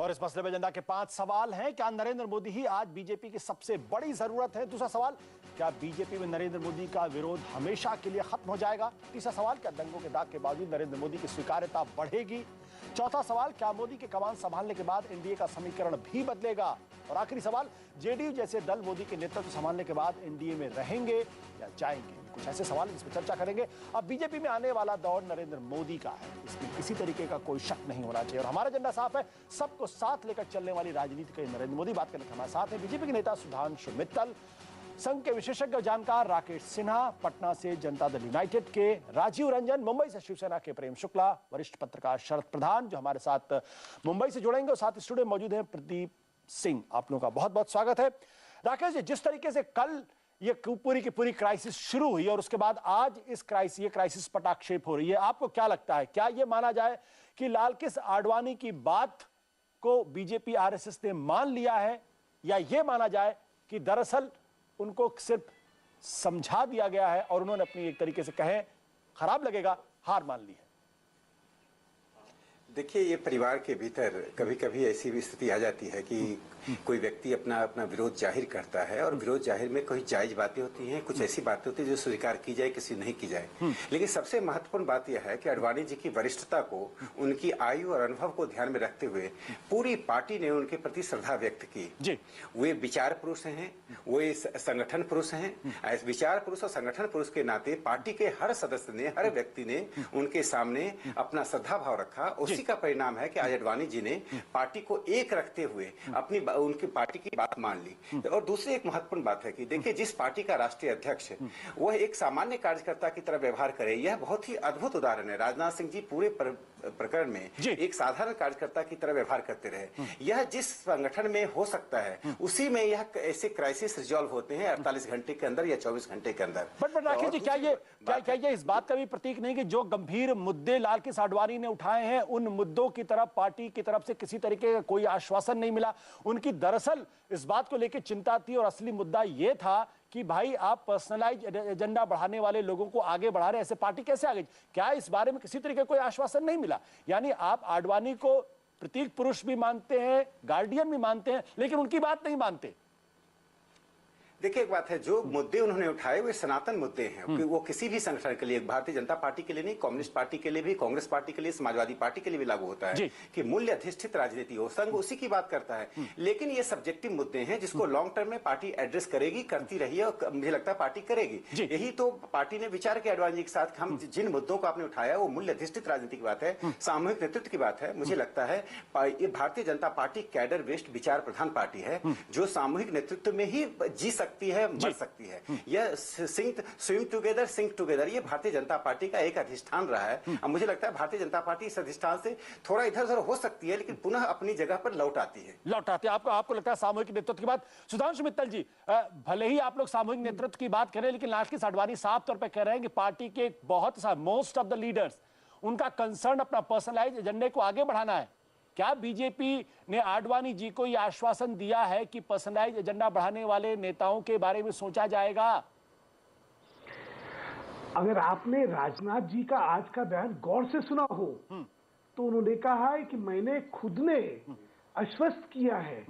और इस मसले में एजेंडा के 5 सवाल हैं। क्या नरेंद्र मोदी ही आज बीजेपी की सबसे बड़ी जरूरत है? दूसरा सवाल, क्या बीजेपी में नरेंद्र मोदी का विरोध हमेशा के लिए खत्म हो जाएगा? तीसरा सवाल, क्या दंगों के दाग के बावजूद नरेंद्र मोदी की स्वीकार्यता बढ़ेगी? चौथा सवाल, क्या मोदी के कमान संभालने के बाद एनडीए का समीकरण भी बदलेगा? और आखिरी सवाल, जेडीयू जैसे दल मोदी के नेतृत्व संभालने के बाद एनडीए में रहेंगे या जाएंगे? कुछ ऐसे सवाल जिस पर चर्चा करेंगे। अब बीजेपी में आने वाला दौर नरेंद्र मोदी का है, इसमें किसी तरीके का कोई शक नहीं होना चाहिए। और हमारा एजेंडा साफ है, सबको साथ लेकर चलने वाली राजनीति के नरेंद्र मोदी। बात करने के हमारे साथ है बीजेपी के नेता सुधांशु मित्तल, संघ के विशेषज्ञ जानकार राकेश सिन्हा, पटना से जनता दल यूनाइटेड के राजीव रंजन, मुंबई से शिवसेना के प्रेम शुक्ला, वरिष्ठ पत्रकार शरद प्रधान जो हमारे साथ मुंबई से जुड़ेंगे, और साथ स्टूडियो में मौजूद हैं प्रदीप सिंह। आप लोगों का बहुत बहुत स्वागत है। राकेश जी, जिस तरीके से कल ये पूरी की पूरी क्राइसिस शुरू हुई और उसके बाद आज ये क्राइसिस पटाक्षेप हो रही है, आपको क्या लगता है, क्या ये माना जाए कि लालकृष्ण आडवाणी की बात को बीजेपी आरएसएस ने मान लिया है, या ये माना जाए कि दरअसल उनको सिर्फ समझा दिया गया है और उन्होंने अपनी एक तरीके से कहें, खराब लगेगा, हार मान ली है? देखिए, ये परिवार के भीतर कभी कभी ऐसी भी स्थिति आ जाती है कि कोई व्यक्ति अपना विरोध जाहिर करता है, और विरोध जाहिर में कोई जायज बातें होती हैं, कुछ ऐसी बातें होती हैं जो स्वीकार की जाए, किसी नहीं की जाए। लेकिन सबसे महत्वपूर्ण बात यह है कि आडवाणी जी की वरिष्ठता को, उनकी आयु और अनुभव को ध्यान में रखते हुए पूरी पार्टी ने उनके प्रति श्रद्धा व्यक्त की। वे विचार पुरुष हैं, वे संगठन पुरुष हैं। ऐसे विचार पुरुष और संगठन पुरुष के नाते पार्टी के हर सदस्य ने, हर व्यक्ति ने उनके सामने अपना श्रद्धा भाव रखा। उसी का परिणाम है कि आज आडवाणी जी ने पार्टी को एक रखते हुए उनकी पार्टी की बात मान ली। और दूसरी एक महत्वपूर्ण बात है कि देखिए, जिस पार्टी का राष्ट्रीय अध्यक्ष वह एक सामान्य कार्यकर्ता की तरह व्यवहार करे, यह बहुत ही अद्भुत उदाहरण है। राजनाथ सिंह जी पूरे प्रकरण में एक साधारण कार्यकर्ता की तरह व्यवहार करते रहे। यह जिस संगठन में हो सकता है, उसी में यह ऐसे क्राइसिस रिजॉल्व होते हैं 48 घंटे के अंदर या 24 घंटे के अंदर। बट राकेश जी, क्या ये इस बात का भी प्रतीक नहीं कि जो गंभीर मुद्दे लालकृष्ण आडवाणी ने उठाए हैं, उन मुद्दों की तरफ पार्टी की तरफ से किसी तरीके का कोई आश्वासन नहीं मिला? उनकी दरअसल इस बात को लेकर चिंता थी और असली मुद्दा यह था कि भाई, आप पर्सनलाइज एजेंडा बढ़ाने वाले लोगों को आगे बढ़ा रहे, ऐसे पार्टी कैसे आगे? क्या इस बारे में किसी तरीके का कोई आश्वासन नहीं मिला? यानी आप आडवाणी को प्रतीक पुरुष भी मानते हैं, गार्डियन भी मानते हैं, लेकिन उनकी बात नहीं मानते। देखिए, एक बात है, जो मुद्दे उन्होंने उठाए वे सनातन मुद्दे हैं कि वो किसी भी संगठन के लिए, भारतीय जनता पार्टी के लिए नहीं, कम्युनिस्ट पार्टी के लिए भी, कांग्रेस पार्टी के लिए, समाजवादी पार्टी के लिए भी लागू होता है कि मूल्य अधिष्ठित राजनीति हो। संघ उसी की बात करता है। लेकिन ये सब्जेक्टिव मुद्दे हैं जिसको लॉन्ग टर्म में पार्टी एड्रेस करेगी, करती रही है, और मुझे लगता है पार्टी करेगी। यही तो पार्टी ने विचार किया आडवाणी जी के साथ। हम जिन मुद्दों को आपने उठाया वो मूल्य अधिष्ठित राजनीति की बात है, सामूहिक नेतृत्व की बात है। मुझे लगता है ये Bharatiya Janata party cadre based विचार प्रधान पार्टी है, जो सामूहिक नेतृत्व में ही जी सकती है, मर सकती है। यह स्विम टुगेदर, सिंक टुगेदर, ये भारतीय जनता पार्टी का एक अधिष्ठान रहा है। अब मुझे लगता है भारतीय जनता पार्टी इस अधिष्ठान से थोड़ा इधर उधर हो सकती है, लेकिन पुनः अपनी जगह पर लौट आती है। आपको लगता है सामूहिक नेतृत्व की बात? सुधांशु मित्तल जी, भले ही आप लोग सामूहिक नेतृत्व की बात करें, लेकिन लालकृष्ण आडवाणी साफ तौर पर कह रहे हैं कि पार्टी के बहुत सा मोस्ट ऑफ द लीडर्स, उनका कंसर्न अपना पर्सनलाइज एजेंडे को आगे बढ़ाना है। क्या बीजेपी ने आडवाणी जी को यह आश्वासन दिया है कि पर्सनलाइज एजेंडा बढ़ाने वाले नेताओं के बारे में सोचा जाएगा? अगर आपने राजनाथ जी का आज का बयान गौर से सुना हो तो उन्होंने कहा है कि मैंने खुद ने आश्वस्त किया है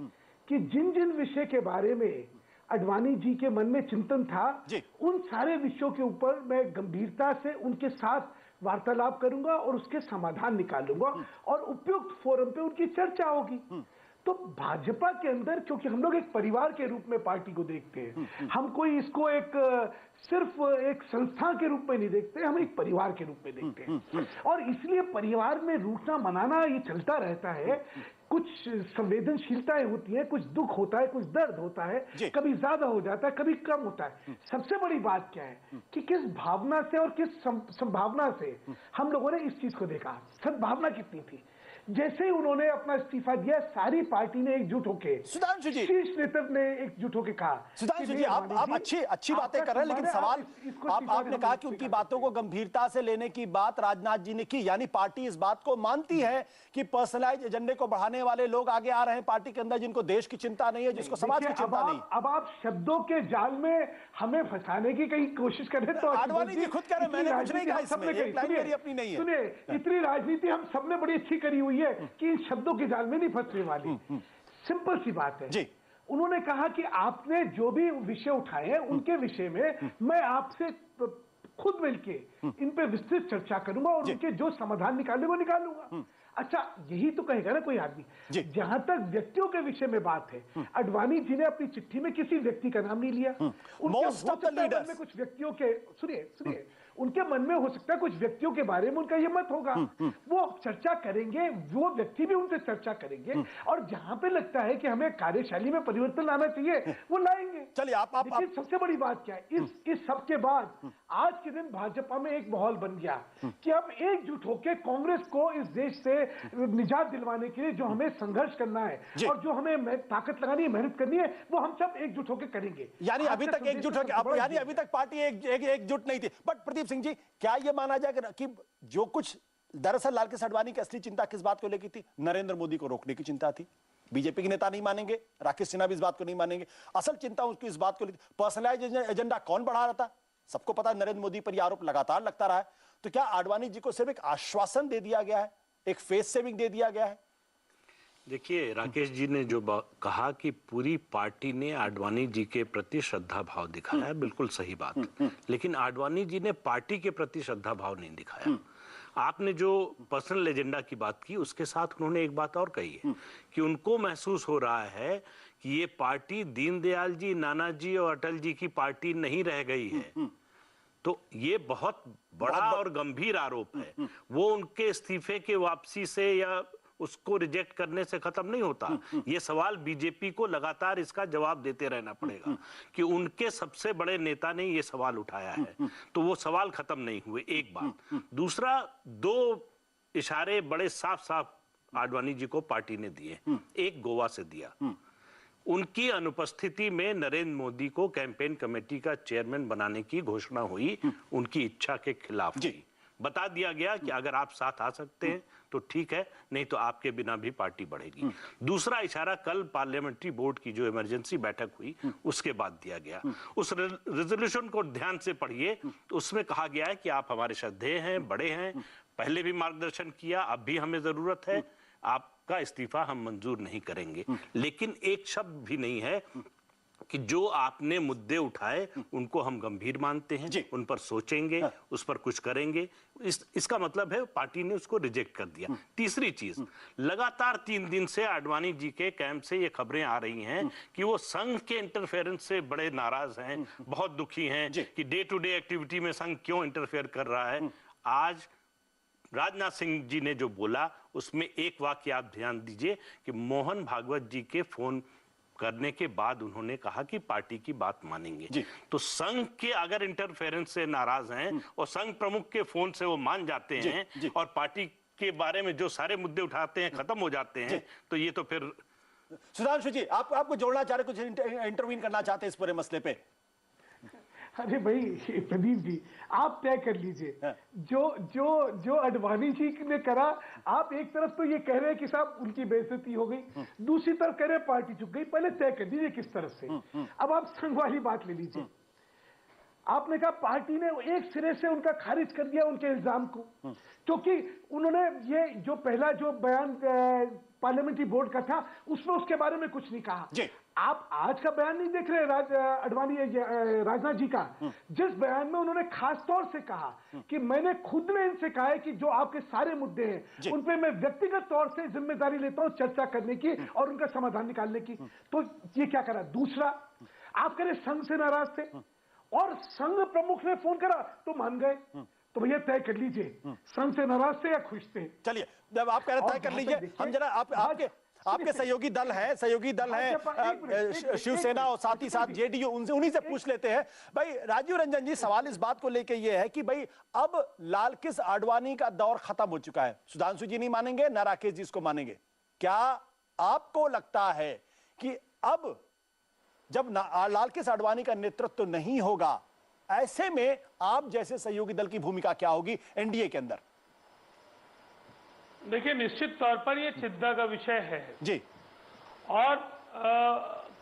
कि जिन जिन विषय के बारे में आडवाणी जी के मन में चिंतन था, उन सारे विषयों के ऊपर मैं गंभीरता से उनके साथ वार्तालाप करूंगा और उसके समाधान निकालूंगा और उपयुक्त फोरम पे उनकी चर्चा होगी। तो भाजपा के अंदर, क्योंकि हम लोग एक परिवार के रूप में पार्टी को देखते हैं, हम कोई इसको सिर्फ एक संस्था के रूप में नहीं देखते, हम एक परिवार के रूप में देखते हैं। और इसलिए परिवार में रूठना मनाना ये चलता रहता है। कुछ संवेदनशीलताएं होती है, कुछ दुख होता है, कुछ दर्द होता है, कभी ज्यादा हो जाता है, कभी कम होता है। सबसे बड़ी बात क्या है कि किस भावना से और किस संभावना से हम लोगों ने इस चीज को देखा। सद्भावना कितनी थी। जैसे ही उन्होंने अपना इस्तीफा दिया, सारी पार्टी ने एकजुट होकर, सुधांशु जी, शीर्ष नेतृत्व ने एकजुट होकर कहा। सुधांशु जी, आप अच्छी बातें कर रहे हैं, लेकिन सवाल आपने कहा कि उनकी बातों को गंभीरता से लेने की बात राजनाथ जी ने की, यानी पार्टी इस बात को मानती है कि पर्सनलाइज एजेंडे को बढ़ाने वाले लोग आगे आ रहे हैं पार्टी के अंदर, जिनको देश की चिंता नहीं है, जिसको समाज की चिंता नहीं। अब आप शब्दों के जाल में हमें फंसाने की कहीं कोशिश करें तो आडवाणी जी खुद कह रहे हैं, मैंने कुछ नहीं कहा, इसमें एक लाइन मेरी अपनी नहीं है। सुनिए, इतनी राजनीति हम सबने बड़ी अच्छी करी हुई है कि इन शब्दों के जाल में नहीं फंसने वाली। सिंपल सी बात है जी। उन्होंने कहा कि आपने जो भी विषय उठाए हैं उनके विषय में मैं आपसे खुद मिलके इन पे विस्तृत चर्चा करूंगा और उनके जो समाधान निकाले वो निकालूंगा। अच्छा, यही तो कहेगा ना कोई आदमी। जहां तक व्यक्तियों के विषय में बात है, अडवाणी जी ने अपनी चिट्ठी में किसी व्यक्ति का नाम नहीं लिया। मोस्ट ऑफ द लीडर्स में कुछ व्यक्तियों के सुनिए उनके मन में हो सकता है कुछ व्यक्तियों के बारे में उनका ये मत होगा, वो चर्चा करेंगे, वो व्यक्ति भी उनसे चर्चा करेंगे और जहां पे लगता है कि हमें कार्यशैली में परिवर्तन लाना चाहिए वो लाएंगे। चलिए आप सबसे बड़ी बात क्या है, इस सब के बाद आज के दिन भाजपा में एक माहौल बन गया कि अब एकजुट होकर कांग्रेस को इस देश से निजात दिलवाने के लिए जो हमें संघर्ष करना है और जो हमें ताकत लगानी है, मेहनत करनी है, वो हम सब एकजुट होकर करेंगे। यानी अभी तक एकजुट होकर, यानी अभी तक पार्टी एकजुट नहीं थी। बट प्रदीप सिंह जी, क्या यह माना जाएगा कि जो कुछ दरअसल लालकृष्ण आडवाणी की असली चिंता किस बात को लेकर थी? नरेंद्र मोदी को रोकने की चिंता थी। बीजेपी के नेता नहीं मानेंगे, राकेश सिन्हा भी इस बात को नहीं मानेंगे। असल चिंता उसकी इस बात को लेकर, पर्सनलाइज एजेंडा कौन बढ़ा रहा था? सबको पता है नरेंद्र मोदी पर यह आरोप लगातार लगता रहा है। तो क्या आडवाणी जी को सिर्फ एक आश्वासन दे दिया गया है, एक फेस सेविंग दे दिया गया है? देखिए, राकेश जी ने जो कहा कि पूरी पार्टी ने आडवाणी जी के प्रति श्रद्धा भाव दिखाया है, बिल्कुल सही बात। लेकिन आडवाणी जी ने पार्टी के प्रति श्रद्धा भाव नहीं दिखाया। आपने जो पर्सनल एजेंडा की बात की, उसके साथ उन्होंने एक बात और कही है कि उनको महसूस हो रहा है कि ये पार्टी दीनदयाल जी, नानाजी और अटल जी की पार्टी नहीं रह गई है। तो ये बहुत बड़ा और गंभीर आरोप है। वो उनके इस्तीफे के वापसी से या उसको रिजेक्ट करने से खत्म नहीं होता। ये सवाल बीजेपी को लगातार इसका जवाब देते रहना पड़ेगा कि उनके सबसे बड़े नेता ने ये सवाल उठाया है, तो वो सवाल खत्म नहीं हुए। एक बात। दूसरा, दो इशारे बड़े साफ साफ आडवाणी जी को पार्टी ने दिए। एक गोवा से दिया, उनकी अनुपस्थिति में नरेंद्र मोदी को कैंपेन कमेटी का चेयरमैन बनाने की घोषणा हुई, उनकी इच्छा के खिलाफ हुई। बता दिया गया कि अगर आप साथ आ सकते हैं तो ठीक है, नहीं तो आपके बिना भी पार्टी बढ़ेगी। दूसरा इशारा कल पार्लियामेंट्री बोर्ड की जो इमरजेंसी बैठक हुई उसके बाद दिया गया। उस रेजोल्यूशन को ध्यान से पढ़िए, तो उसमें कहा गया है कि आप हमारे श्रद्धेय हैं, बड़े हैं, पहले भी मार्गदर्शन किया, अब भी हमें जरूरत है, आपका इस्तीफा हम मंजूर नहीं करेंगे। लेकिन एक शब्द भी नहीं है कि जो आपने मुद्दे उठाए उनको हम गंभीर मानते हैं, उन पर सोचेंगे, उस पर कुछ करेंगे। इसका मतलब है पार्टी ने उसको रिजेक्ट कर दिया। तीसरी चीज, लगातार 3 दिन से आडवाणी जी के कैंप से ये खबरें आ रही हैं कि वो संघ के इंटरफेरेंस से बड़े नाराज हैं, बहुत दुखी हैं कि डे टू डे एक्टिविटी में संघ क्यों इंटरफेयर कर रहा है। आज राजनाथ सिंह जी ने जो बोला उसमें एक वाक्य आप ध्यान दीजिए कि मोहन भागवत जी के फोन करने के बाद उन्होंने कहा कि पार्टी की बात मानेंगे। तो संघ के अगर इंटरफेरेंस से नाराज हैं और संघ प्रमुख के फोन से वो मान जाते हैं और पार्टी के बारे में जो सारे मुद्दे उठाते हैं खत्म हो जाते हैं, तो ये तो फिर। सुधांशु जी, आपको जोड़ना चाह रहे, कुछ इंटरवीन करना चाहते हैं इस पूरे मसले पे? अरे भाई प्रदीप जी, आप तय कर लीजिए। जो अडवाणी जी ने करा, आप एक तरफ तो ये कह रहे हैं कि साहब उनकी बेइज्जती हो गई, दूसरी तरफ कह रहे हैं पार्टी चुक गई। पहले तय कर दीजिए किस तरफ से। अब आप संघ वाली बात ले लीजिए। आपने कहा पार्टी ने एक सिरे से उनका खारिज कर दिया, उनके इल्जाम को, क्योंकि उन्होंने ये जो पहला जो बयान पार्लियामेंट्री बोर्ड का था उसमें उसके बारे में कुछ नहीं कहा। आप आज का बयान नहीं देख रहे अडवाणी राजनाथ जी का, जिस बयान में उन्होंने खास तौर से कहा कि मैंने खुद ने इनसे कहा है कि जो आपके सारे मुद्दे हैं उन पे मैं व्यक्तिगत तौर से जिम्मेदारी लेता हूं चर्चा करने की और उनका समाधान निकालने की। तो ये क्या करा? दूसरा, आप कह रहे संघ से नाराज थे और संघ प्रमुख ने फोन करा तो मान गए। तो भैया तय कर लीजिए, संघ से नाराज थे या खुश थे? चलिए, जब आप कह रहे तय कर लीजिए, हम जरा आपके सहयोगी दल है शिवसेना और साथ ही साथ जेडीयू, उनसे उन्हीं से पूछ लेते हैं। भाई राजीव रंजन जी, सवाल इस बात को लेके ये है कि भाई अब लालकृष्ण आडवाणी का दौर खत्म हो चुका है। सुधांशु जी नहीं मानेंगे, ना राकेश जी इसको मानेंगे। क्या आपको लगता है कि अब जब लालकृष्ण आडवाणी का नेतृत्व नहीं होगा, ऐसे में आप जैसे सहयोगी दल की भूमिका क्या होगी एनडीए के अंदर? देखिए, निश्चित तौर पर यह चिंता का विषय है जी, और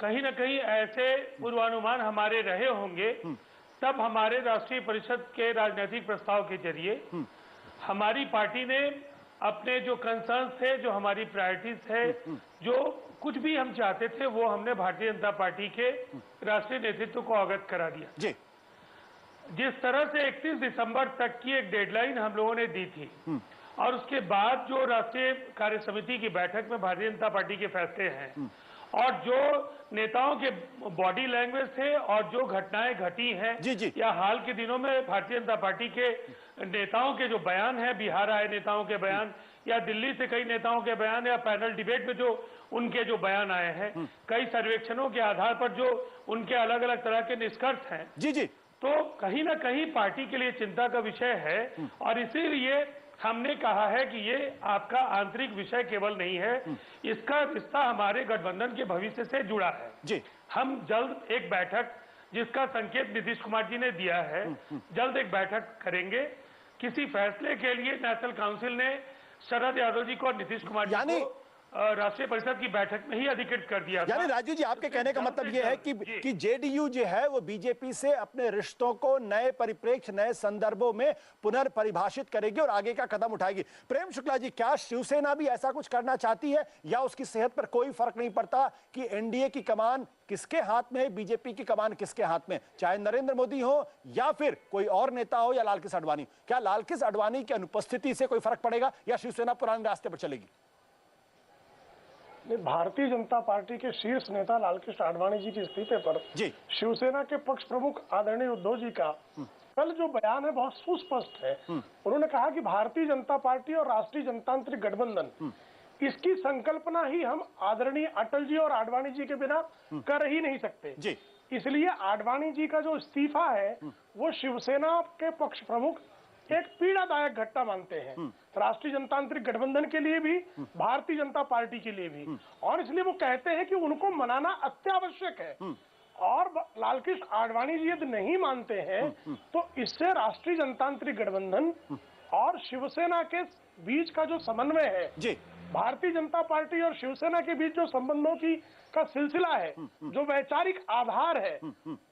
कहीं ना कहीं ऐसे पूर्वानुमान हमारे रहे होंगे, तब हमारे राष्ट्रीय परिषद के राजनीतिक प्रस्ताव के जरिए हमारी पार्टी ने अपने जो कंसर्न्स थे, जो हमारी प्रायोरिटीज है, जो कुछ भी हम चाहते थे, वो हमने भारतीय जनता पार्टी के राष्ट्रीय नेतृत्व को अवगत करा दिया। जी। जिस तरह से 31 दिसंबर तक की एक डेडलाइन हम लोगों ने दी थी और उसके बाद जो राष्ट्रीय कार्य समिति की बैठक में भारतीय जनता पार्टी के फैसले हैं और जो नेताओं के बॉडी लैंग्वेज थे और जो घटनाएं घटी हैं या हाल के दिनों में भारतीय जनता पार्टी के नेताओं के जो बयान है, बिहार आए नेताओं के बयान या दिल्ली से कई नेताओं के बयान या पैनल डिबेट में जो उनके जो बयान आए हैं, कई सर्वेक्षणों के आधार पर जो उनके अलग अलग तरह के निष्कर्ष हैं, तो कहीं ना कहीं पार्टी के लिए चिंता का विषय है और इसीलिए हमने कहा है कि ये आपका आंतरिक विषय केवल नहीं है, इसका रिश्ता हमारे गठबंधन के भविष्य से जुड़ा है। जी। हम जल्द एक बैठक, जिसका संकेत नीतीश कुमार जी ने दिया है, जल्द एक बैठक करेंगे। किसी फैसले के लिए नेशनल काउंसिल ने शरद यादव जी को और नीतीश कुमार जी को राष्ट्रीय परिषद की बैठक में ही अधिकृत कर दिया। यानी राजू जी, आपके कहने का मतलब यह है कि जेडीयू जो है वो बीजेपी से अपने रिश्तों को नए परिप्रेक्ष्य, नए संदर्भों में पुनर्परिभाषित करेगी और आगे का कदम उठाएगी। प्रेम शुक्ला जी, क्या शिवसेना भी ऐसा कुछ करना चाहती है या उसकी सेहत पर कोई फर्क नहीं पड़ता कि एनडीए की कमान किसके हाथ में है, बीजेपी की कमान किसके हाथ में, चाहे नरेंद्र मोदी हो या फिर कोई और नेता हो या लालकृष्ण आडवाणी? क्या लालकृष्ण आडवाणी की अनुपस्थिति से कोई फर्क पड़ेगा या शिवसेना पुराने रास्ते पर चलेगी? भारतीय जनता पार्टी के शीर्ष नेता लालकृष्ण आडवाणी जी की इस्तीफे पर शिवसेना के पक्ष प्रमुख आदरणीय उद्धव जी का कल जो बयान है बहुत सुस्पष्ट है। उन्होंने कहा कि भारतीय जनता पार्टी और राष्ट्रीय जनतांत्रिक गठबंधन, इसकी संकल्पना ही हम आदरणीय अटल जी और आडवाणी जी के बिना कर ही नहीं सकते। इसलिए आडवाणी जी का जो इस्तीफा है वो शिवसेना के पक्ष प्रमुख एक पीड़ादायक घटना मानते हैं, राष्ट्रीय जनतांत्रिक गठबंधन के लिए भी, भारतीय जनता पार्टी के लिए भी, और इसलिए वो कहते हैं कि उनको मनाना अत्यावश्यक है। और लालकृष्ण आडवाणी जी यदि नहीं मानते हैं तो इससे राष्ट्रीय जनतांत्रिक गठबंधन और शिवसेना के बीच का जो समन्वय है, भारतीय जनता पार्टी और शिवसेना के बीच जो संबंधों की का सिलसिला है, जो वैचारिक आधार है,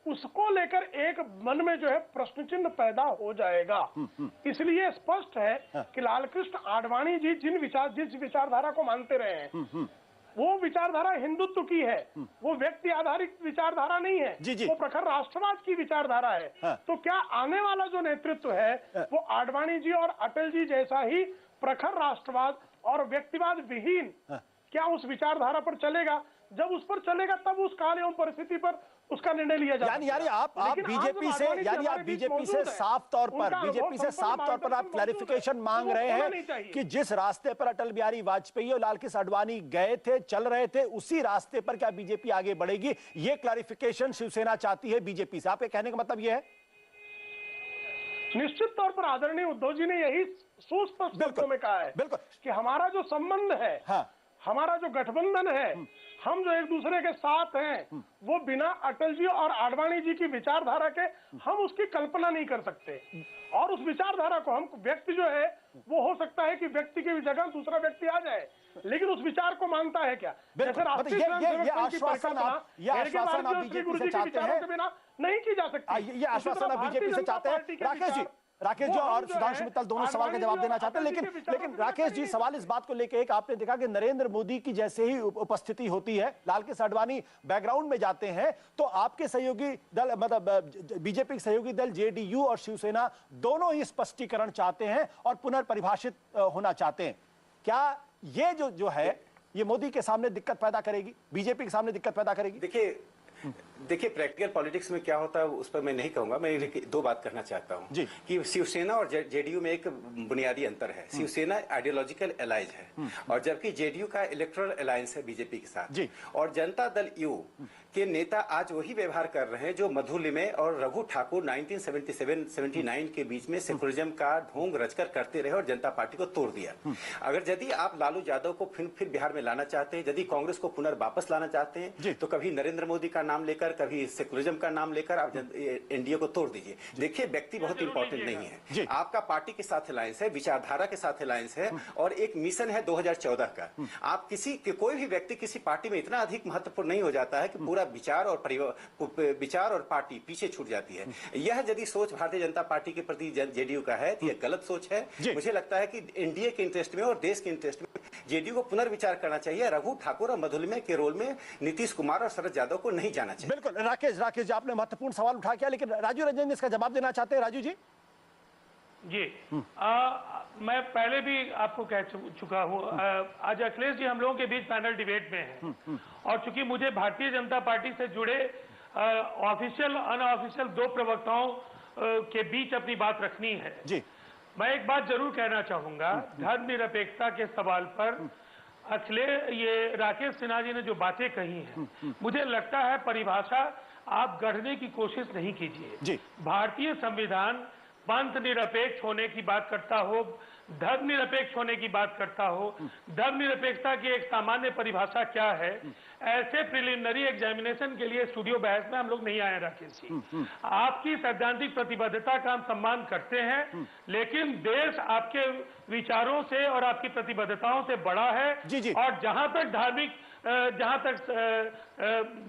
उसको लेकर एक मन में जो है प्रश्न चिन्ह पैदा हो जाएगा। इसलिए स्पष्ट है कि लालकृष्ण आडवाणी जी जिस विचारधारा को मानते रहे हैं, वो विचारधारा हिंदुत्व की है, वो व्यक्ति आधारित विचारधारा नहीं है, वो प्रखर राष्ट्रवाद की विचारधारा है। तो क्या आने वाला जो नेतृत्व है वो आडवाणी जी और अटल जी जैसा ही प्रखर राष्ट्रवाद और व्यक्तिवाद विहीन क्या उस विचारधारा पर चलेगा? जब उस पर चलेगा तब उस काल एवं परिस्थिति पर उसका निर्णय लिया जाएगा। यानी आप बीजेपी से, यानी आप बीजेपी से साफ तौर पर आप क्लैरिफिकेशन मांग रहे हैं कि जिस रास्ते पर अटल बिहारी वाजपेयी और लालकृष्ण आडवाणी गए थे, चल रहे थे, उसी रास्ते पर क्या बीजेपी आगे बढ़ेगी? ये क्लैरिफिकेशन शिवसेना चाहती है बीजेपी से। आपके कहने का मतलब यह है? निश्चित तौर पर आदरणीय उद्धव जी ने यही सुस्पष्ट शब्दों में कहा है कि हमारा जो संबंध है, हमारा जो गठबंधन है, हम जो एक दूसरे के साथ हैं, वो बिना अटल जी और आडवाणी जी की विचारधारा के हम उसकी कल्पना नहीं कर सकते। और उस विचारधारा को हम व्यक्ति जो है वो हो सकता है कि व्यक्ति की जगह दूसरा व्यक्ति आ जाए, लेकिन उस विचार को मानता है क्या? जैसे राष्ट्रीय आश्वासन आप बीजेपी से चाहते हैं बिना नहीं की जा सकती। ये आश्वासन आप बीजेपी से चाहते हैं। राकेश जी और सुधांशु मित्तल दोनों सवाल का जवाब देना चाहते हैं, लेकिन राकेश जी, सवाल इस बात को लेकर एक, आपने देखा कि नरेंद्र मोदी की जैसे ही उपस्थिति होती है, लालकृष्ण आडवाणी बैकग्राउंड में जाते हैं, तो आपके सहयोगी दल, मतलब बीजेपी के सहयोगी दल जेडीयू और शिवसेना दोनों ही स्पष्टीकरण चाहते हैं और पुनर्परिभाषित होना चाहते हैं। क्या ये जो है ये मोदी के सामने दिक्कत पैदा करेगी, बीजेपी के सामने दिक्कत पैदा करेगी? देखिए प्रैक्टिकल पॉलिटिक्स में क्या होता है उस पर मैं नहीं कहूंगा। मैं दो बात करना चाहता हूं कि शिवसेना और जेडीयू में एक बुनियादी अंतर है। शिवसेना आइडियोलॉजिकल अलायंस है और जबकि जेडीयू का इलेक्टोरल अलायंस है बीजेपी के साथ। और जनता दल यू के नेता आज वही व्यवहार कर रहे हैं जो मधु लिमे और रघु ठाकुर 1977-79 के बीच में सेकुलरिज्म का ढोंग रचकर करते रहे और जनता पार्टी को तोड़ दिया। अगर यदि आप लालू यादव को फिर बिहार में लाना चाहते हैं, यदि कांग्रेस को पुनर्वापस लाना चाहते हैं, तो कभी नरेंद्र मोदी का नाम नाम लेकर, कभी सेकुलरिज्म का नाम लेकर आप एनडीए को तोड़ दीजिए। देखिए, व्यक्ति बहुत इंपॉर्टेंट नहीं है, आपका पार्टी के साथ अलायंस है, विचारधारा के साथ अलायंस है और एक मिशन है 2014 का। आप कोई भी व्यक्ति किसी पार्टी में इतना अधिक महत्वपूर्ण नहीं हो जाता है कि पूरा विचार और पार्टी पीछे छूट जाती है। यह यदि सोच भारतीय जनता पार्टी के प्रति जेडीयू का है तो यह गलत सोच है। मुझे लगता है कि एनडीए के इंटरेस्ट में और देश के इंटरेस्ट में जेडीयू को पुनर्विचार करना चाहिए। रघु ठाकुर और मधुलिमा के रोल में नीतीश कुमार और शरद यादव को नहीं जाना चाहिए। बिल्कुल। राकेश जी, आपने महत्वपूर्ण सवाल उठा किया, लेकिन राजू रंजन इसका जवाब देना चाहते हैं। राजू जी। मैं पहले भी आपको कह चुका हूं, आज अखिलेश जी हम लोगों के बीच पैनल डिबेट में हैं और चूंकि मुझे भारतीय जनता पार्टी से जुड़े ऑफिशियल अनऑफिशियल दो प्रवक्ताओं के बीच अपनी बात रखनी है जी। मैं एक बात जरूर कहना चाहूंगा, धर्मनिरपेक्षता के सवाल पर ये राकेश सिन्हा जी ने जो बातें कही हैं, मुझे लगता है परिभाषा आप गढ़ने की कोशिश नहीं कीजिए। भारतीय संविधान पंथ निरपेक्ष होने की बात करता हो, धर्म निरपेक्ष होने की बात करता हो। धर्म निरपेक्षता की एक सामान्य परिभाषा क्या है, ऐसे प्रिलिमिनरी एग्जामिनेशन के लिए स्टूडियो बहस में हम लोग नहीं आए राकेश जी। आपकी सैद्धांतिक प्रतिबद्धता का हम सम्मान करते हैं, लेकिन देश आपके विचारों से और आपकी प्रतिबद्धताओं से बड़ा है। और जहां तक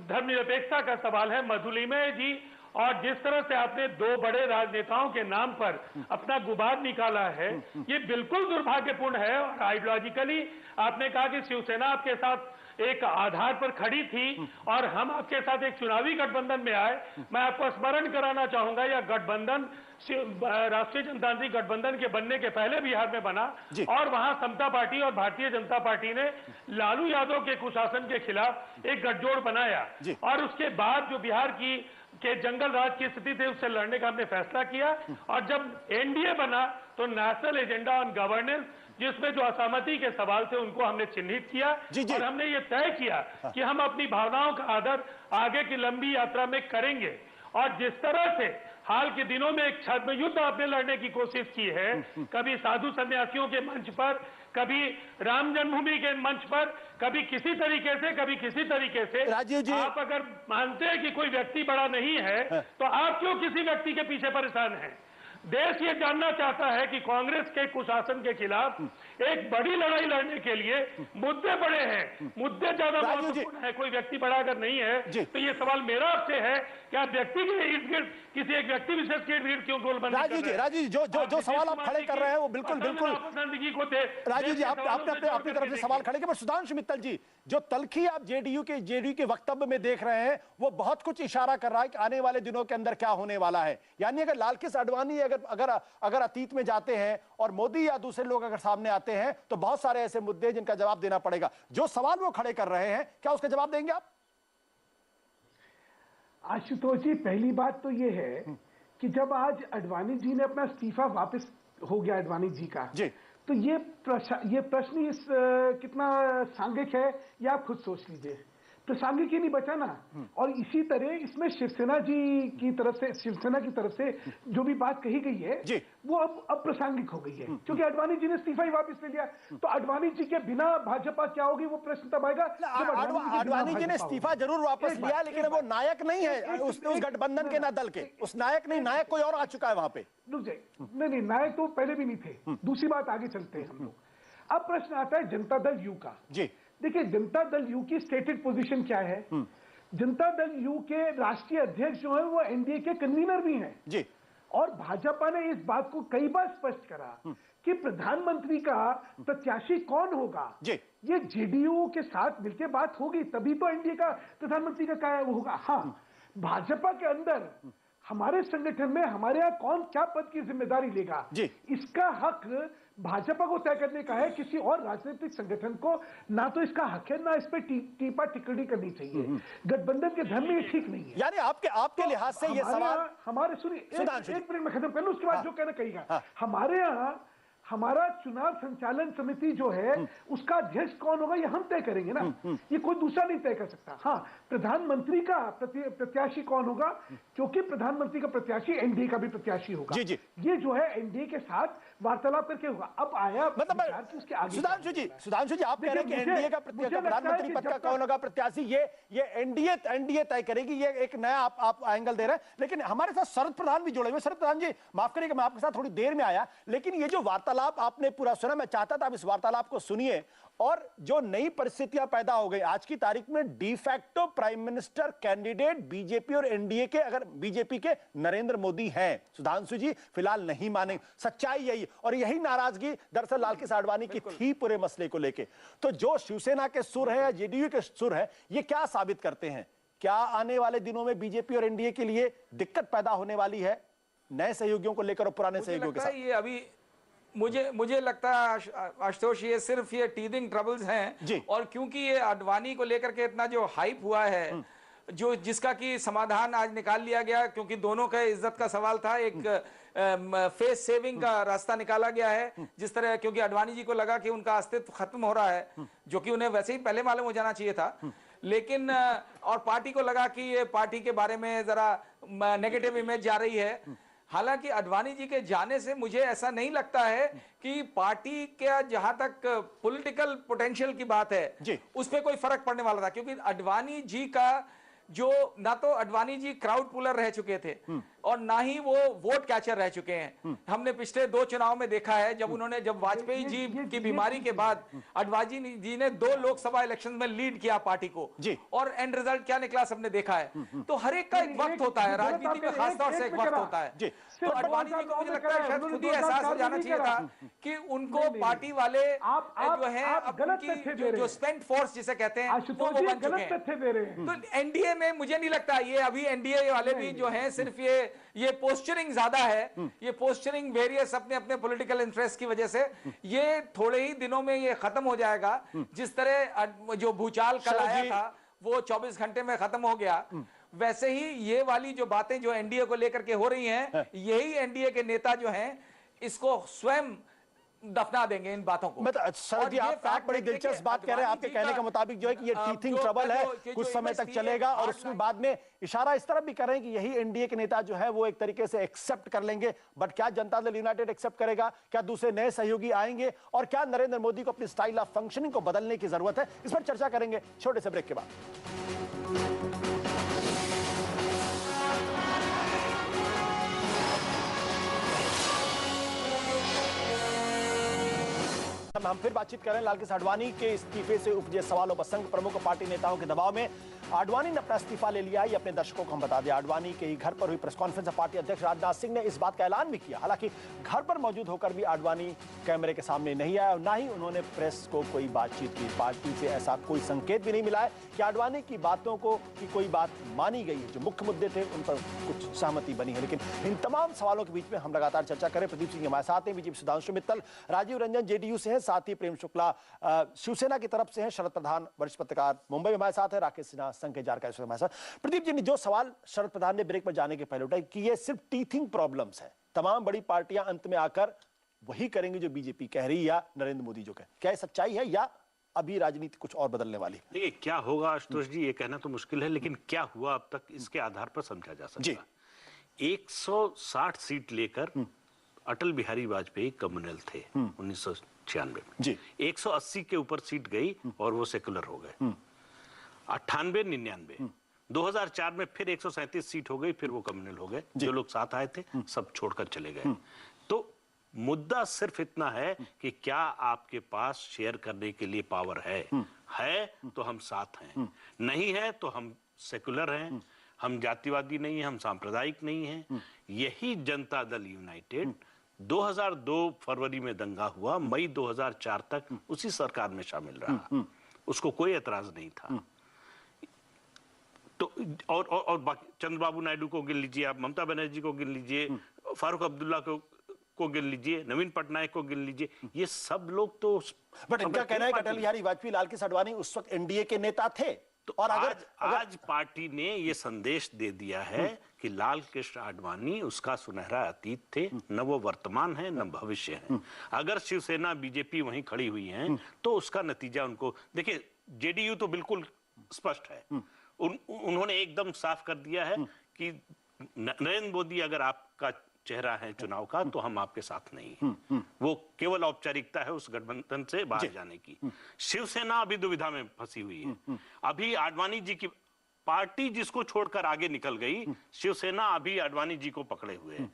धर्मनिरपेक्षता का सवाल है, मधुलिमा जी और जिस तरह से आपने दो बड़े राजनेताओं के नाम पर अपना गुबार निकाला है, ये बिल्कुल दुर्भाग्यपूर्ण है। और आइडियोलॉजिकली आपने कहा कि शिवसेना आपके साथ एक आधार पर खड़ी थी और हम आपके साथ एक चुनावी गठबंधन में आए। मैं आपको स्मरण कराना चाहूंगा, यह गठबंधन राष्ट्रीय जनतांत्रिक गठबंधन के बनने के पहले बिहार में बना और वहां समता पार्टी और भारतीय जनता पार्टी ने लालू यादव के कुशासन के खिलाफ एक गठजोड़ बनाया और उसके बाद जो बिहार के जंगल राज की स्थिति थी उससे लड़ने का हमने फैसला किया। और जब एनडीए बना तो नेशनल एजेंडा ऑन गवर्नेंस, जिसमें जो असहमति के सवाल थे उनको हमने चिन्हित किया और हमने ये तय किया कि हम अपनी भावनाओं का आदर आगे की लंबी यात्रा में करेंगे। और जिस तरह से हाल के दिनों में एक छद्म युद्ध आपने लड़ने की कोशिश की है, कभी साधु सन्यासियों के मंच पर, कभी राम जन्मभूमि के मंच पर, कभी किसी तरीके से, कभी किसी तरीके से। राजीव जी, आप अगर मानते हैं कि कोई व्यक्ति बड़ा नहीं है तो आप क्यों किसी व्यक्ति के पीछे परेशान हैं? देश ये जानना चाहता है कि कांग्रेस के कुशासन के खिलाफ एक बड़ी लड़ाई लड़ने के लिए मुद्दे बड़े हैं, मुद्दे ज्यादा महत्वपूर्ण है। कोई व्यक्ति बड़ा अगर नहीं है तो ये सवाल मेरा आपसे है कि आप व्यक्ति के इर्द गिर्द किसी एक व्यक्ति विशेष के इर्द गिर्द क्यों गोलबंदी कर रहे हैं? राजीव जी, जो सवाल आप खड़े कर रहे हैं वो बिल्कुल राजीव जी आपने अपनी तरफ से सवाल खड़े किए। सुधांशु मित्तल जी, जो तलखी आप जेडीयू के वक्तव्य में देख रहे हैं वो बहुत कुछ इशारा कर रहा है कि आने वाले दिनों के अंदर क्या होने वाला है। यानी अगर लालकृष्ण आडवाणी अगर अतीत में जाते हैं और मोदी या दूसरे लोग अगर सामने आते हैं तो बहुत सारे ऐसे मुद्दे जिनका जवाब देना पड़ेगा। जो सवाल वो खड़े कर रहे हैं, क्या उसका जवाब देंगे आप? आशुतोष जी, पहली बात तो ये है कि जब आज आडवाणी जी ने अपना इस्तीफा वापस हो गया आडवाणी जी का तो ये प्रश्न कितना सांघिक है ये आप खुद सोच लीजिए। तो सांघिक ही नहीं बचा ना। और इसी तरह इसमें शिवसेना की तरफ से जो भी बात कही गई है वो अब अप्रासंगिक हो गई है, क्योंकि आडवाणी जी ने इस्तीफा ही वापस ले लिया। तो आडवाणी जी के बिना भाजपा क्या होगी वो प्रश्न तब आएगा। आडवाणी जी ने इस्तीफा जरूर वापस लिया, लेकिन वो नायक नहीं है उस गठबंधन के, ना दल के। उस नायक नहीं, नायक कोई और आ चुका है वहां पे। नहीं, नायक तो पहले भी नहीं थे। दूसरी बात, आगे चलते हैं हम लोग। अब प्रश्न आता है जनता दल यू का। देखिए, जनता दल यू की स्टेटेड पोजीशन क्या है? जनता दल यू के राष्ट्रीय अध्यक्ष जो है वो एनडीए के कन्वीनर भी हैं और भाजपा ने इस बात को कई बार स्पष्ट करा कि प्रधानमंत्री का प्रत्याशी कौन होगा ये जेडीयू के साथ मिलकर बात होगी, तभी तो एनडीए का प्रधानमंत्री का क्या होगा। हाँ, भाजपा के अंदर हमारे संगठन में हमारे यहाँ कौन क्या पद की जिम्मेदारी लेगा, इसका हक भाजपा को तय करने का है। किसी और राजनीतिक संगठन को ना तो इसका हक है, ना इस पर टीपा टिप्पणी करनी चाहिए। गठबंधन के धर्म में ये ठीक नहीं है। यानी आपके लिहाज से ये सवाल हमारे सुनिए, एक मिनट में खत्म कर लूं, उसके बाद जो कहना कहिएगा। हमारे यहाँ हमारा चुनाव संचालन समिति जो है उसका अध्यक्ष कौन होगा ये हम तय करेंगे ना, ये कोई दूसरा नहीं तय कर सकता। हाँ, प्रधानमंत्री का प्रत्याशी कौन होगा, क्योंकि प्रधानमंत्री का प्रत्याशी एनडीए का भी प्रत्याशी होगा। जी जी, ये जो है एनडीए के साथ वार्तालाप करके होगा। अब आया मतलब उसके आगे सुधांशु जी आप कह रहे हैं कि एनडीए का प्रधानमंत्री पद का कौन होगा प्रत्याशी, ये एनडीए तय करेगी, ये एक नया आप एंगल दे रहे हैं। लेकिन हमारे साथ शरद प्रधान भी जुड़े हुए। शरद प्रधान जी माफ करिएगा, मैं आपके साथ थोड़ी देर में आया, लेकिन ये जो वार्तालाप आपने पूरा सुना, मैं चाहता था आप इस वार्तालाप को सुनिए। और जो नई परिस्थितियां पैदा हो गई आज की तारीख में, de facto prime minister candidate BJP और एनडीए के, अगर बीजेपी के नरेंद्र मोदी हैं। सुधांशु जी फिलहाल नहीं माने, सच्चाई यही, और यही नाराजगी दरअसल लालकृष्ण आडवाणी की थी पूरे मसले को लेकर। तो जो शिवसेना के सुर है या जेडीयू के सुर है, ये क्या साबित करते हैं? क्या आने वाले दिनों में बीजेपी और एनडीए के लिए दिक्कत पैदा होने वाली है, नए सहयोगियों को लेकर और पुराने सहयोगियों के साथ? ये अभी मुझे लगता है आशुतोष, ये सिर्फ ये टीदिंग ट्रबल्स हैं। और क्योंकि ये आडवाणी को लेकर के इतना जो हाइप हुआ है, जो जिसका कि समाधान आज निकाल लिया गया, क्योंकि दोनों का इज्जत का सवाल था, एक फेस सेविंग का रास्ता निकाला गया है जिस तरह, क्योंकि आडवाणी जी को लगा कि उनका अस्तित्व खत्म हो रहा है, जो कि उन्हें वैसे ही पहले मालूम हो जाना चाहिए था। लेकिन और पार्टी को लगा कि ये पार्टी के बारे में जरा नेगेटिव इमेज जा रही है। हालांकि आडवाणी जी के जाने से मुझे ऐसा नहीं लगता है कि पार्टी का जहां तक पॉलिटिकल पोटेंशियल की बात है उस पर कोई फर्क पड़ने वाला था, क्योंकि आडवाणी जी का जो, ना तो आडवाणी जी क्राउड पुलर रह चुके थे और ना ही वो वोट कैचर रह चुके हैं। हमने पिछले 2 चुनाव में देखा है, जब वाजपेयी जी की बीमारी के बाद आडवाणी जी ने 2 लोकसभा इलेक्शन में लीड किया पार्टी को, और एंड रिजल्ट क्या निकला सबने देखा है। तो हर एक का एक वक्त होता है, राजनीति में खासतौर से एक वक्त होता है। तो आडवाणी जी को मुझे लगता है शायद खुद ही एहसास हो जाना चाहिए था कि उनको पार्टी वाले जो है उनकी जो स्पेंट फोर्स जिसे कहते हैं वो बन चुके हैं। तो एनडीए में मुझे नहीं लगता, ये अभी एनडीए वाले भी जो हैं सिर्फ ये पोस्चरिंग ज्यादा है, ये पोस्चरिंग वेरियस अपने अपने पॉलिटिकल इंटरेस्ट की वजह से, ये थोड़े ही दिनों में ये खत्म हो जाएगा। जिस तरह जो भूचाल कल आया था वो 24 घंटे में खत्म हो गया, वैसे ही ये वाली जो बातें जो एनडीए को लेकर के हो रही हैं, यही एनडीए के नेता जो हैं इसको स्वयं दफना देंगे इन बातों को। सर जी आप बड़ी दिलचस्प बात कह रहे हैं। आपके कहने के मुताबिक जो है कि ये टीथिंग ट्रबल है, कुछ समय तक चलेगा, और उसके बाद में इशारा इस तरफ भी कर रहे हैं कि यही एनडीए के नेता जो है वो एक तरीके से एक्सेप्ट कर लेंगे। बट क्या जनता दल यूनाइटेड एक्सेप्ट करेगा? क्या दूसरे नए सहयोगी आएंगे? और क्या नरेंद्र मोदी को अपनी स्टाइल ऑफ फंक्शनिंग को बदलने की जरूरत है? इस पर चर्चा करेंगे छोटे से ब्रेक के बाद। हम फिर बातचीत कर रहे हैं लालकृष्ण आडवाणी के इस्तीफे से उपजे सवालों पर। संघ प्रमुख पार्टी नेताओं के दबाव में आडवाणी ने अपना इस्तीफा ले लिया। ये अपने दर्शकों को हम बता दें, आडवाणी के ही घर पर हुई प्रेस कॉन्फ्रेंस में पार्टी अध्यक्ष राजनाथ सिंह ने इस बात का ऐलान भी किया। हालांकि घर पर मौजूद होकर भी आडवाणी कैमरे के सामने नहीं आया और ना ही उन्होंने प्रेस को कोई बातचीत की। पार्टी से ऐसा कोई संकेत भी नहीं मिला है कि आडवाणी की बातों को की कोई बात मानी गई है। जो मुख्य मुद्दे थे उन पर कुछ सहमति बनी है। लेकिन इन तमाम सवालों के बीच में हम लगातार चर्चा करें। प्रदीप सिंह हमारे साथ हैं, बीजेपी सुधांशु मित्तल, राजीव रंजन जेडीयू से हैं, साथ ही प्रेम शुक्ला शिवसेना की तरफ से हैं, शरद प्रधान वरिष्ठ पत्रकार मुंबई में हमारे साथ है, राकेश सिन्हा संघ के जानकारी हमारे साथ। प्रदीप जी ने जो सवाल शरद प्रधान ने ब्रेक पर जाने के पहले उठाया कि ये सिर्फ टीथिंग प्रॉब्लम्स है, तमाम बड़ी पार्टियां अंत में आकर वही करेंगी जो बीजेपी कह रही है या नरेंद्र मोदी जो कह, क्या ये सच्चाई है या अभी राजनीति कुछ और बदलने वाली? देखिए क्या होगा आशुतोष जी ये कहना तो मुश्किल है, लेकिन क्या हुआ अब तक इसके आधार पर समझा जा सकता है। 160 सीट लेकर अटल बिहारी वाजपेयी कम्युनल थे 1996 में जी। 180 के ऊपर सीट गई और वो सेकुलर हो गए। 98, 99, 2004 में फिर 137 सीट हो गई, फिर वो कम्युनल हो गए। जो लोग साथ आए थे सब छोड़कर चले गए। तो मुद्दा सिर्फ इतना है कि क्या आपके पास शेयर करने के लिए पावर है तो हम साथ हैं, नहीं है तो हम सेकुलर हैं, हम जातिवादी नहीं हैं, हम सांप्रदायिक नहीं हैं। यही जनता दल यूनाइटेड 2002 फरवरी में दंगा हुआ, मई 2004 तक उसी सरकार में शामिल रहा, उसको कोई एतराज नहीं था। तो और बाकी चंद्रबाबू नायडू को गिन लीजिए, आप ममता बनर्जी को गिन लीजिए, फारूक अब्दुल्ला को गिन लीजिए, नवीन पटनायक को गिन लीजिए, ये सब लोग तो। बट इनका कहना है कि अटल बिहारी वाजपेयी, लालकृष्ण आडवाणी उस वक्त एनडीए के नेता थे, तो और आज पार्टी ने ये संदेश दे दिया है कि लाल कृष्ण आडवाणी उसका सुनहरा अतीत थे, न वो वर्तमान है न भविष्य है। अगर शिवसेना बीजेपी वहीं खड़ी हुई है तो उसका नतीजा उनको देखिए, जेडीयू तो बिल्कुल स्पष्ट है, उन्होंने एकदम साफ कर दिया है कि नरेंद्र मोदी अगर आपका चेहरा है चुनाव का तो हम आपके साथ नहीं हैं। वो केवल औपचारिकता है उस गठबंधन से बाहर जाने की। शिवसेना अभी दुविधा में फंसी हुई है। अभी आडवाणी जी की पार्टी जिसको छोड़कर आगे निकल गई, शिवसेना अभी आडवाणी जी को पकड़े हुए है।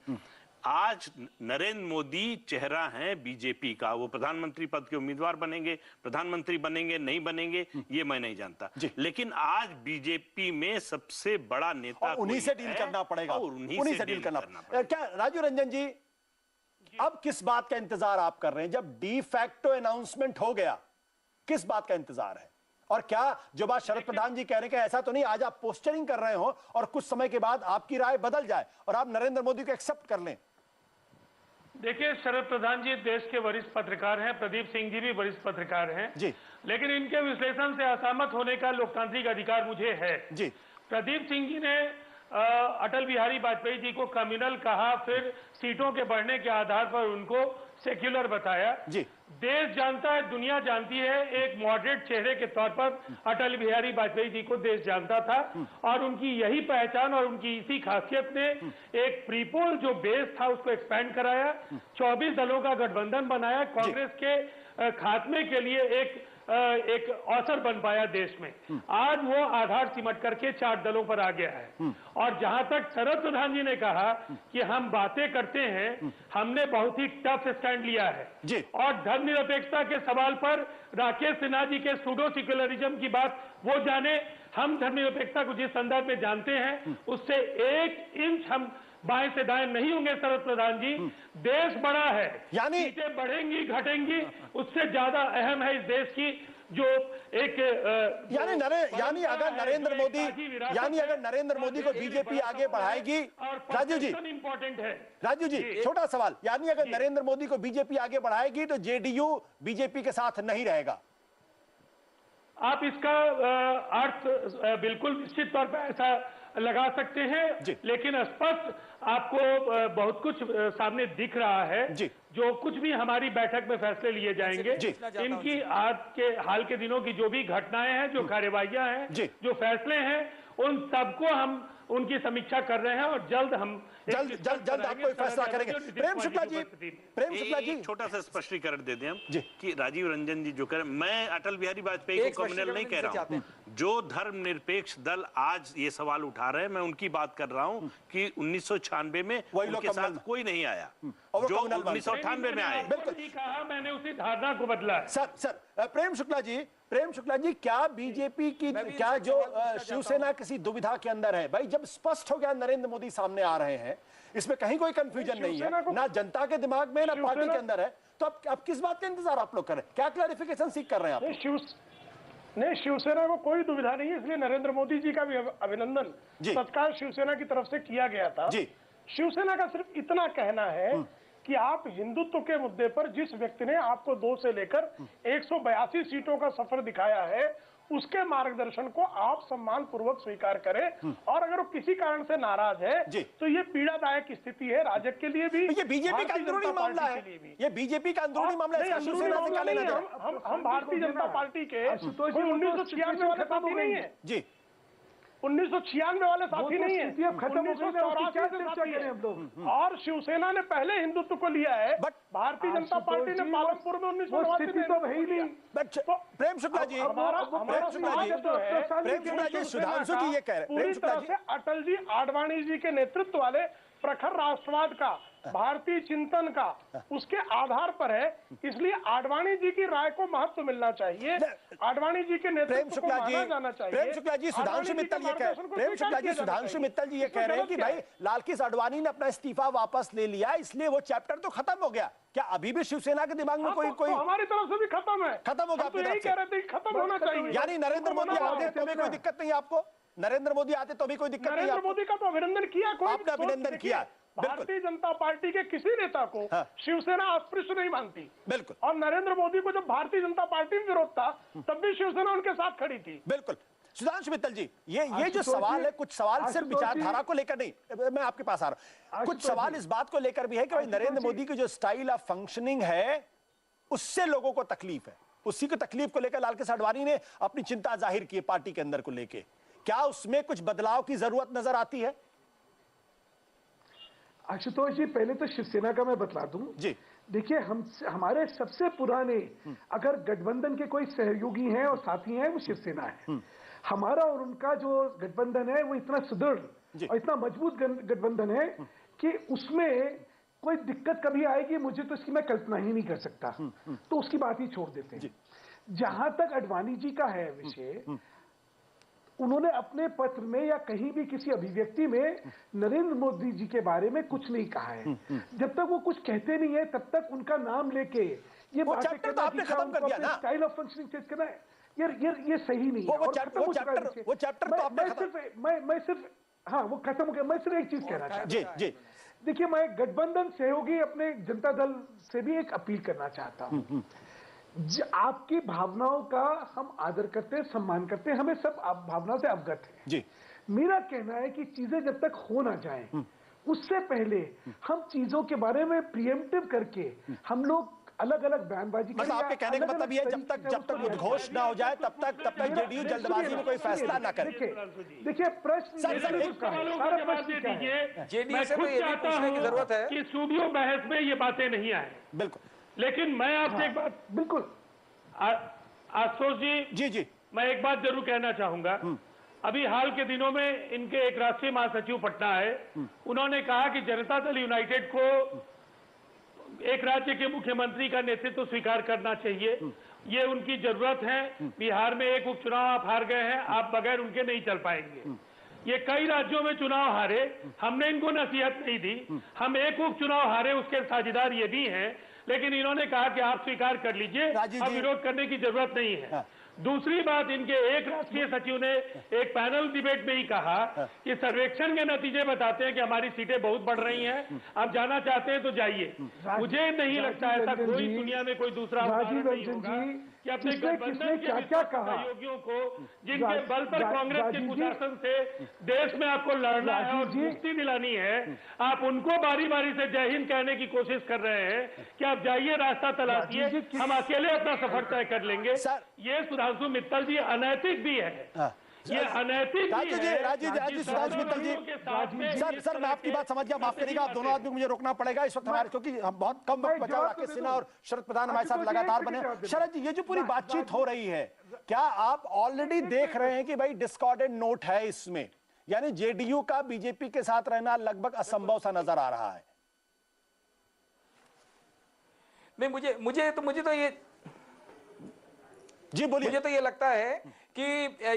आज नरेंद्र मोदी चेहरा है बीजेपी का, वो प्रधानमंत्री पद के उम्मीदवार बनेंगे, प्रधानमंत्री बनेंगे नहीं बनेंगे ये मैं नहीं जानता, लेकिन आज बीजेपी में सबसे बड़ा नेता उन्हीं से डील करना पड़ेगा, उन्हीं से डील करना पड़ेगा। क्या राजीव रंजन जी, अब किस बात का इंतजार आप कर रहे हैं? जब डी फैक्टो अनाउंसमेंट हो गया, किस बात का इंतजार है? और क्या जो बात शरद प्रधान जी कह रहे हैं कि ऐसा तो नहीं आज आप पोस्टरिंग कर रहे हो और कुछ समय के बाद आपकी राय बदल जाए और आप नरेंद्र मोदी को एक्सेप्ट कर लें? देखिए, शरद प्रधान जी देश के वरिष्ठ पत्रकार हैं, प्रदीप सिंह जी भी वरिष्ठ पत्रकार हैं जी, लेकिन इनके विश्लेषण से असहमत होने का लोकतांत्रिक अधिकार मुझे है जी। प्रदीप सिंह जी ने अटल बिहारी वाजपेयी जी को कम्युनल कहा, फिर सीटों के बढ़ने के आधार पर उनको सेक्युलर बताया जी। देश जानता है, दुनिया जानती है, एक मॉडरेट चेहरे के तौर पर अटल बिहारी वाजपेयी जी को देश जानता था और उनकी यही पहचान और उनकी इसी खासियत ने एक प्रीपोल जो बेस था उसको एक्सपैंड कराया, 24 दलों का गठबंधन बनाया, कांग्रेस के खात्मे के लिए एक अवसर बन पाया देश में। आज वो आधार सिमट करके 4 दलों पर आ गया है। और जहां तक शरद प्रधान जी ने कहा कि हम बातें करते हैं, हमने बहुत ही टफ स्टैंड लिया है जी। और धर्मनिरपेक्षता के सवाल पर राकेश सिन्हा जी के सूडो सेक्युलरिज्म की बात वो जाने, हम धर्मनिरपेक्षता को जिस संदर्भ में जानते हैं उससे 1 इंच हम बाएं से दाएं नहीं होंगे। शरद प्रधान जी, देश बड़ा है, यानी सीटें बढ़ेंगी घटेंगी, उससे ज्यादा अहम है इस देश की जो एक यानी अगर नरेंद्र मोदी को बीजेपी आगे बढ़ाएगी, राजीव जी इंपॉर्टेंट है, राजीव जी छोटा सवाल, यानी अगर नरेंद्र मोदी को बीजेपी आगे बढ़ाएगी तो जेडीयू बीजेपी के साथ नहीं रहेगा? आप इसका अर्थ बिल्कुल निश्चित तौर पर ऐसा लगा सकते हैं, लेकिन स्पष्ट आपको बहुत कुछ सामने दिख रहा है। जो कुछ भी हमारी बैठक में फैसले लिए जाएंगे, इनकी आज के हाल के दिनों की जो भी घटनाएं हैं, जो कार्यवाहियां हैं, जो फैसले हैं, उन सबको हम उनकी समीक्षा कर रहे हैं और जल्द आपको फैसला करेंगे। प्रेम शुक्ला जी छोटा सा स्पष्टीकरण दे दें हम कि राजीव रंजन जी जो कह रहे हैं, मैं अटल बिहारी वाजपेयी को कम्युनल नहीं कह रहा हूं। जो धर्मनिरपेक्ष दल आज ये सवाल उठा रहे हैं, मैं उनकी बात कर रहा हूं कि 1996 में उनके साथ कोई नहीं आया जो 1998 में आए। बिल्कुल कहा, मैंने उसी धारणा को बदला है। सर प्रेम शुक्ला जी क्या बीजेपी की क्या जो शिवसेना किसी दुविधा के अंदर है? भाई जब स्पष्ट हो गया नरेंद्र मोदी सामने आ रहे हैं, इसमें कहीं कोई कंफ्यूजन नहीं है, ना जनता के दिमाग में ना पार्टी के अंदर है, तो अब किस बात का इंतजार आप लोग कर रहे हैं? क्या क्लैरिफिकेशन सीख कर रहे हैं आप? नहीं, शिवसेना को कोई दुविधा नहीं है, इसलिए नरेंद्र मोदी जी का भी अभिनंदन तत्काल शिवसेना की तरफ से किया गया था। शिवसेना का सिर्फ इतना कहना है कि आप हिंदुत्व के मुद्दे पर जिस व्यक्ति ने आपको 2 से लेकर 182 सीटों का सफर दिखाया है, उसके मार्गदर्शन को आप सम्मान पूर्वक स्वीकार करें। और अगर वो किसी कारण से नाराज है तो ये पीड़ादायक स्थिति है राजग के लिए भी, ये बीजेपी का अंदरूनी मामला है, ये बीजेपी का अंदरूनी मामला है। हम भारतीय जनता पार्टी के 1996 वाले साथी नहीं है जी, 1996 वाले साथी नहीं है, 1984 और शिवसेना ने पहले हिंदुत्व को लिया है, बट भारतीय जनता पार्टी ने पालमपुर में 1989 प्रेम शुक्ला जी सुधांशु जी ये कह रहे हैं पूरी तरह से अटल जी आडवाणी जी के नेतृत्व वाले प्रखर राष्ट्रवाद का, भारतीय चिंतन का, उसके आधार पर है। इसलिए आडवाणी जी की राय को महत्व मिलना चाहिए, आडवाणी जी के नेतृत्व को माना जाना चाहिए। प्रेम शुक्ला जी सुधांशु मित्तल ये कह रहे हैं कि भाई लालकृष्ण आडवाणी ने अपना इस्तीफा वापस ले लिया, इसलिए वो चैप्टर तो खत्म हो गया। क्या अभी भी शिवसेना के दिमाग में कोई हमारी तरफ से भी खत्म है, खत्म हो गया? कह रहे थे खत्म होना चाहिए। यानी नरेंद्र मोदी आते तो भी कोई दिक्कत नहीं आपको? नरेंद्र मोदी आते तो भी कोई दिक्कत नहीं? नरेंद्र मोदी का तो अभिनंदन किया, आपने अभिनंदन किया। भारतीय जनता पार्टी के किसी नेता को शिवसेना अस्पृश्य नहीं मानती, बिल्कुल। और नरेंद्र मोदी को जब भारतीय जनता पार्टी में विरोध था तब भी शिवसेना उनके साथ खड़ी थी। बिल्कुल। सुधांशु मित्तल जी, ये जो सवाल है, कुछ सवाल सिर्फ विचारधारा को लेकर नहीं, मैं आपके पास आ रहा हूं, कुछ सवाल इस बात को लेकर भी है कि भाई नरेंद्र मोदी की जो स्टाइल ऑफ फंक्शनिंग है उससे लोगों को तकलीफ है, उसी की तकलीफ को लेकर लालकृष्ण आडवाणी ने अपनी चिंता जाहिर की है पार्टी के अंदर को लेकर। क्या उसमें कुछ बदलाव की जरूरत नजर आती है? आशुतोष जी, पहले तो शिवसेना का मैं बतला दूं जी। देखिए, हमारे सबसे पुराने अगर गठबंधन के कोई सहयोगी हैं और साथी हैं वो शिवसेना है। हमारा और उनका जो गठबंधन है वो इतना सुदृढ़ और इतना मजबूत गठबंधन है कि उसमें कोई दिक्कत कभी आएगी मुझे तो इसकी मैं कल्पना ही नहीं कर सकता। तो उसकी बात ही छोड़ देते हैं। जहां तक आडवाणी जी का है विषय, उन्होंने अपने पत्र में या कहीं भी किसी अभिव्यक्ति में नरेंद्र मोदी जी के बारे में कुछ नहीं कहा है। जब तक वो कुछ कहते नहीं है तब तक उनका नाम लेके ये बातें करना कि स्टाइल ऑफ फंक्शनिंग चेंज करना है, ये सही नहीं है। वो चैप्टर तो मैं सिर्फ हाँ वो खत्म हो गया। मैं सिर्फ एक चीज कहना चाहता हूँ। देखिए, मैं गठबंधन सहयोगी अपने जनता दल से भी एक अपील करना चाहता हूँ। आपकी भावनाओं का हम आदर करते हैं, सम्मान करते हैं, हमें सब भावना से अवगत है जी। मेरा कहना है कि चीजें जब तक हो ना जाए उससे पहले हम चीजों के बारे में प्रिएम्प्टिव करके हम लोग अलग अलग बयानबाजी मतलब आपके कहने का मतलब ये जब तक उद्घोष ना हो जाए तब तक जेडीयू जल्दबाजी में कोई फैसला ना करे। देखिए, प्रश्न मैं खुद चाहता हूं कि स्टूडियो बहस में ये बातें नहीं आए। बिल्कुल। लेकिन मैं आपसे एक बात, बिल्कुल आशुतोष जी, मैं एक बात जरूर कहना चाहूंगा। अभी हाल के दिनों में इनके एक राष्ट्रीय महासचिव पटना है, उन्होंने कहा कि जनता दल यूनाइटेड को एक राज्य के मुख्यमंत्री का नेतृत्व स्वीकार करना चाहिए, ये उनकी जरूरत है। बिहार में एक उपचुनाव आप हार गए हैं, आप बगैर उनके नहीं चल पाएंगे। ये कई राज्यों में चुनाव हारे, हमने इनको नसीहत नहीं दी, हम एक उपचुनाव हारे उसके साझेदार ये भी हैं, लेकिन इन्होंने कहा कि आप स्वीकार कर लीजिए, अब विरोध करने की जरूरत नहीं है। दूसरी बात, इनके एक राष्ट्रीय सचिव ने एक पैनल डिबेट में ही कहा कि सर्वेक्षण के नतीजे बताते हैं कि हमारी सीटें बहुत बढ़ रही हैं, आप जाना चाहते हैं तो जाइए। मुझे नहीं लगता ऐसा कोई दुनिया में कोई दूसरा नहीं होगा कि अपने गठबंधन के सहयोगियों को, जिनके बल पर कांग्रेस के कुशासन से देश में आपको लड़ना है और मुक्ति दिलानी है, आप उनको बारी बारी से जय हिंद कहने की कोशिश कर रहे हैं कि आप जाइए, रास्ता तलाशिए, हम अकेले अपना सफर तय कर लेंगे। ये सुधांशु मित्तल जी अनैतिक भी है, ये अनैतिक भी है। राजीव सुधांशु मित्तल जी, सर मैं आपकी बात समझ गया, माफ करिएगा, आप दोनों आदमी को मुझे रोकना पड़ेगा इस वक्त हमारे, क्योंकि हम बहुत कम वक्त बचा। राकेश सिन्हा और शरद प्रधान हमारे साथ लगातार बने। शरद जी, ये जो पूरी बातचीत हो रही है, क्या आप ऑलरेडी देख रहे हैं कि भाई डिस्कॉर्डेड नोट है इसमें, यानी जेडीयू का बीजेपी के साथ रहना लगभग असंभव सा नजर आ रहा है? नहीं, मुझे तो ये जी बोलिए। मुझे तो ये लगता है कि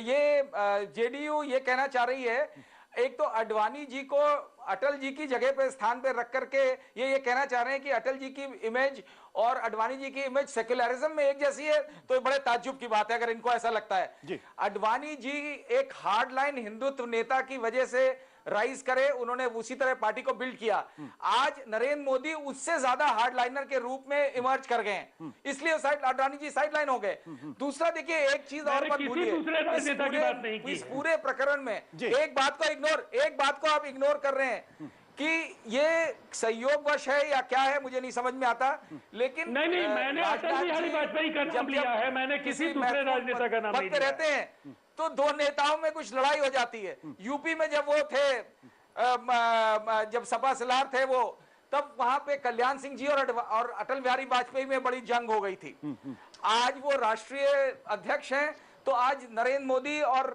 ये जेडीयू ये कहना चाह रही है, एक तो आडवाणी जी को अटल जी की जगह पे स्थान पे रख करके ये कहना चाह रहे हैं कि अटल जी की इमेज और आडवाणी जी की इमेज सेक्युलरिज्म में एक जैसी है, तो बड़े ताज्जुब की बात है अगर इनको ऐसा लगता है। आडवाणी जी एक हार्ड लाइन हिंदुत्व नेता की वजह से राइज करे, उन्होंने उसी तरह पार्टी को बिल्ड किया। आज नरेंद्र मोदी उससे ज्यादा हार्ड लाइनर के रूप में इमर्ज कर गए, इसलिए आडवाणी जी साइड लाइन हो गए। दूसरा, देखिए एक चीज और मत भूलिए, इस पूरे प्रकरण में एक बात को आप इग्नोर कर रहे हैं कि ये संयोगवश है या क्या है, मुझे नहीं समझ में आता। लेकिन नहीं, मैंने अटल बिहारी वाजपेयी का नाम लिया है, मैंने किसी दूसरे राजनेता का नाम नहीं लिया। रहते हैं तो दो नेताओं में कुछ लड़ाई हो जाती है। यूपी में जब वो थे, जब सपा सलार थे वो, तब वहां पे कल्याण सिंह जी और अटल बिहारी वाजपेयी में बड़ी जंग हो गई थी। आज वो राष्ट्रीय अध्यक्ष हैं, तो आज नरेंद्र मोदी और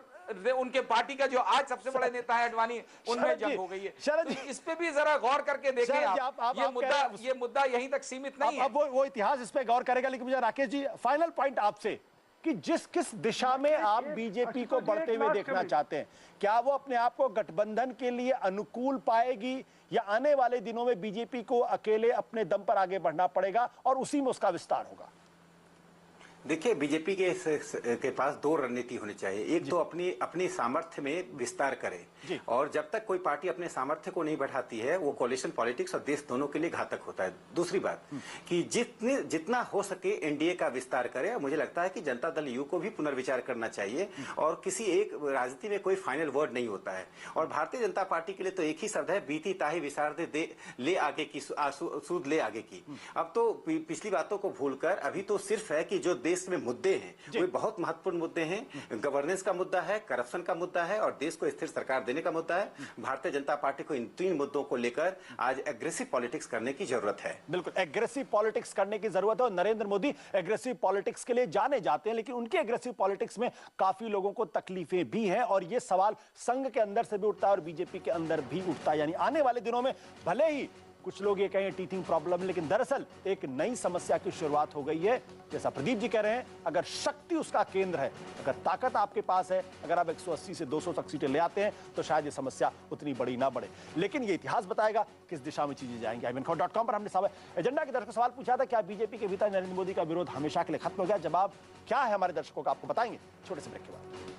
उनके पार्टी का जो आज सबसे बड़े नेता है आडवाणी, उनमें जंग हो गई है। तो इस पे भी जरा गौर करके देखें आप। ये मुद्दा यहीं तक सीमित नहीं है। अब वो इतिहास इस पे गौर करेगा, लेकिन मुझे राकेश जी फाइनल पॉइंट आपसे कि किस दिशा में आप बीजेपी को बढ़ते हुए देखना चाहते हैं? क्या वो अपने आप को गठबंधन के लिए अनुकूल पाएगी, या आने वाले दिनों में बीजेपी को अकेले अपने दम पर आगे बढ़ना पड़ेगा और उसी में उसका विस्तार होगा? देखिए, बीजेपी के पास दो रणनीति होनी चाहिए। एक तो अपनी सामर्थ्य में विस्तार करे, और जब तक कोई पार्टी अपने सामर्थ्य को नहीं बढ़ाती है वो कोalition पॉलिटिक्स और देश दोनों के लिए घातक होता है। दूसरी बात कि जितना हो सके एनडीए का विस्तार करे। मुझे लगता है कि जनता दल यू को भी पुनर्विचार करना चाहिए, और किसी एक राजनीति में कोई फाइनल वर्ड नहीं होता है। और भारतीय जनता पार्टी के लिए तो एक ही शब्द है, बीती ताही विसार दे ले आगे की, सूद ले आगे की। अब तो पिछली बातों को भूलकर अभी तो सिर्फ है कि जो देश में मुद्दे हैं वो बहुत महत्वपूर्ण मुद्दे हैं। गवर्नेंस का मुद्दा है, करप्शन का मुद्दा है, और देश को स्थिर सरकार देने का मुद्दा है। भारतीय जनता पार्टी को इन तीन मुद्दों को लेकर आज एग्रेसिव पॉलिटिक्स करने की जरूरत है। बिल्कुल एग्रेसिव पॉलिटिक्स करने की जरूरत है, और नरेंद्र मोदी एग्रेसिव पॉलिटिक्स के लिए जाने जाते हैं, लेकिन उनके एग्रेसिव पॉलिटिक्स में काफी लोगों को तकलीफें भी हैं, और ये सवाल संघ के अंदर से भी उठता है और बीजेपी के अंदर भी उठता है। यानी आने वाले दिनों में भले ही कुछ लोग ये कहें टीथिंग प्रॉब्लम, लेकिन दरअसल एक नई समस्या की शुरुआत हो गई है। जैसा प्रदीप जी कह रहे हैं, अगर शक्ति उसका केंद्र है, अगर ताकत आपके पास है, अगर आप 180 से 200 तक सीटें ले आते हैं, तो शायद ये समस्या उतनी बड़ी ना बढ़े। लेकिन ये इतिहास बताएगा किस दिशा में चीजें जाएंगी। IVNkhod.com पर हमने एजेंडा के दर्शकों सवाल पूछा था, क्या बीजेपी के भीतर नरेंद्र मोदी का विरोध हमेशा के लिए खत्म हो गया? जवाब क्या है हमारे दर्शकों का, आपको बताएंगे छोटे से ब्रेक के बाद।